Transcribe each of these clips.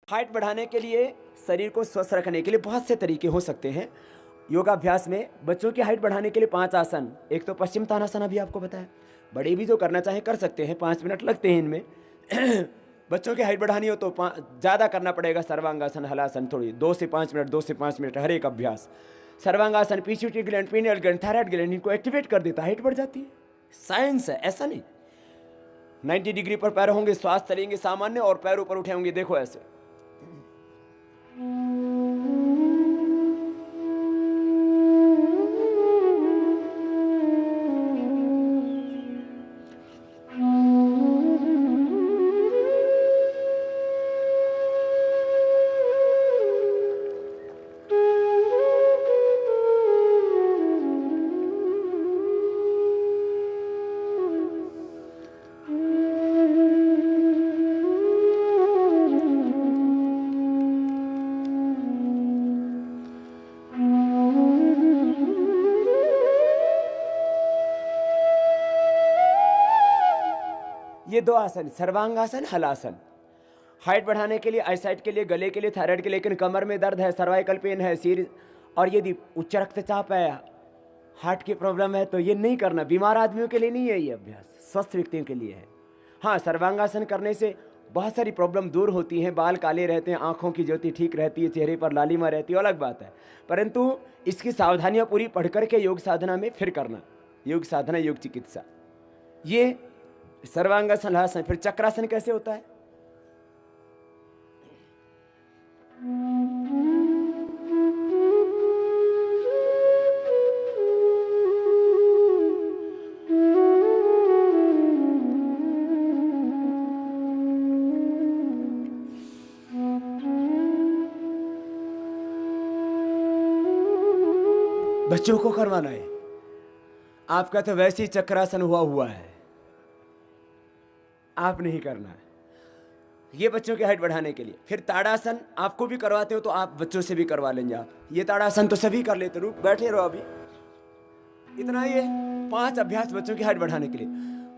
Height बढ़ाने के लिए, शरीर को स्वस्थ रखने के लिए बहुत से तरीके हो सकते हैं। योगाभ्यास में बच्चों की हाइट बढ़ाने के लिए 5 आसन, एक तो पश्चिम तानासन अभी आपको बताया। बड़े भी जो करना चाहें कर सकते हैं, 5 मिनट लगते हैं इनमें। बच्चों की हाइट बढ़ानी हो तो ज़्यादा करना पड़ेगा। सर्वांगासन, हलासन, थोड़ी 2 से 5 मिनट, 2 से 5 मिनट हर एक अभ्यास। सर्वांगासन पीछूटी gland, pineal gland, thyroid gland इनको एक्टिवेट कर देता है, हाइट बढ़ जाती है। साइंस है, ऐसा नहीं। 90 डिग्री पर पैर होंगे, श्वास चलेंगे सामान्य, और पैर ऊपर उठे होंगे, देखो ऐसे। ये 2 आसन, सर्वांगासन, हलासन, हाइट बढ़ाने के लिए, आईसाइट के लिए, गले के लिए, थायराइड के लिए। लेकिन कमर में दर्द है, सर्वाइकल पेन है, सिर, और यदि उच्च रक्तचाप है, हार्ट की प्रॉब्लम है, तो ये नहीं करना। बीमार आदमियों के लिए नहीं है ये अभ्यास, स्वस्थ व्यक्तियों के लिए है। हाँ, सर्वांगासन करने से बहुत सारी प्रॉब्लम दूर होती हैं। बाल काले रहते हैं, आँखों की ज्योति ठीक रहती है, चेहरे पर लालिमा रहती है, अलग बात है। परंतु इसकी सावधानियाँ पूरी पढ़ करके योग साधना में फिर करना। योग साधना, योग चिकित्सा, ये सर्वांगासन, हलासन। फिर चक्रासन कैसे होता है? बच्चों को करवाना है। आपका तो वैसे ही चक्रासन हुआ है, आप नहीं करना है। ये बच्चों की हाइट बढ़ाने के लिए। फिर ताड़ासन आपको भी करवाते हो तो आप बच्चों से भी करवा लेंगे आप। ये ताड़ासन तो सभी कर लेते, रुक बैठे रहो अभी। इतना ही है, 5 अभ्यास बच्चों की हाइट बढ़ाने के लिए।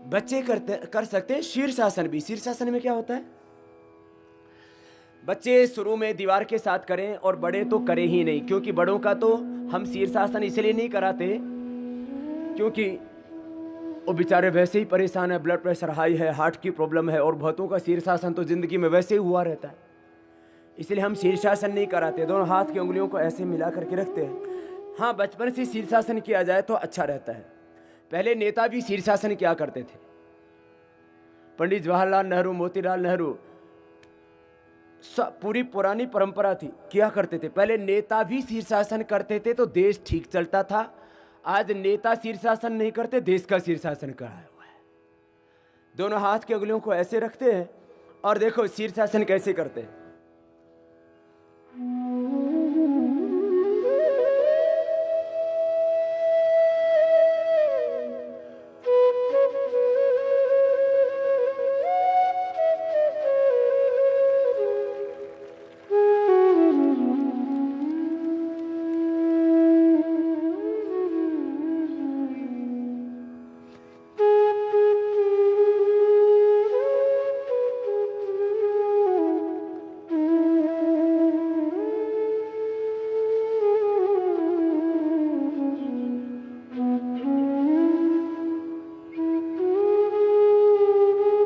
बच्चे कर सकते हैं शीर्षासन भी। शीर्षासन में क्या होता है? बच्चे शुरू में दीवार के साथ करें, और बड़े तो करें ही नहीं, क्योंकि बड़ों का तो हम शीर्षासन इसलिए नहीं कराते क्योंकि वो बेचारे वैसे ही परेशान है, ब्लड प्रेशर हाई है, हार्ट की प्रॉब्लम है, और बहुतों का शीर्षासन तो जिंदगी में वैसे ही हुआ रहता है। इसलिए हम शीर्षासन नहीं कराते। दोनों हाथ की उंगलियों को ऐसे मिला करके रखते हैं। हाँ, बचपन से शीर्षासन किया जाए तो अच्छा रहता है। पहले नेता भी शीर्षासन किया करते थे। पंडित जवाहरलाल नेहरू, मोतीलाल नेहरू, पूरी पुरानी परंपरा थी, किया करते थे। पहले नेता भी शीर्षासन करते थे तो देश ठीक चलता था। आज नेता शीर्षासन नहीं करते, देश का शीर्षासन कराया हुआ है। दोनों हाथ की उंगलियों को ऐसे रखते हैं, और देखो शीर्षासन कैसे करते हैं।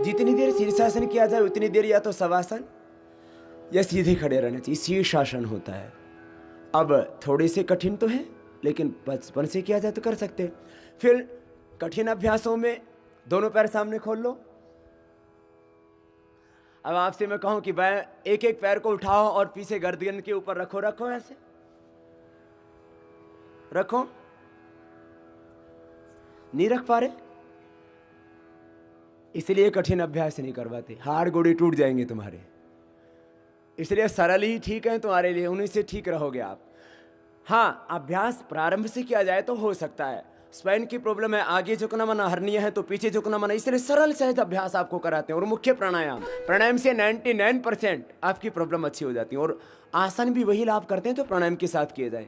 जितनी देर शीर्षासन किया जाए उतनी देर या तो शवासन या सीधे खड़े रहना चाहिए, शीर्षासन होता है। अब थोड़े से कठिन तो है, लेकिन बचपन से किया जाए तो कर सकते हैं। फिर कठिन अभ्यासों में दोनों पैर सामने खोल लो। अब आपसे मैं कहूं कि एक एक पैर को उठाओ और पीछे गर्दन के ऊपर रखो, रखो ऐसे रखो। नहीं रख पा रहे, इसलिए कठिन अभ्यास नहीं करवाते, हाड़ गोड़े टूट जाएंगे तुम्हारे। इसलिए सरल ही ठीक है तुम्हारे लिए, उन्हीं से ठीक रहोगे आप। हाँ, अभ्यास प्रारंभ से किया जाए तो हो सकता है। स्पाइन की प्रॉब्लम है, आगे झुकना मना, हर्निया है तो पीछे झुकना मना, इसलिए सरल सहज अभ्यास आपको कराते हैं। और मुख्य प्राणायाम से 99% आपकी प्रॉब्लम अच्छी हो जाती है। और आसन भी वही लाभ करते हैं तो प्राणायाम के साथ किए जाए।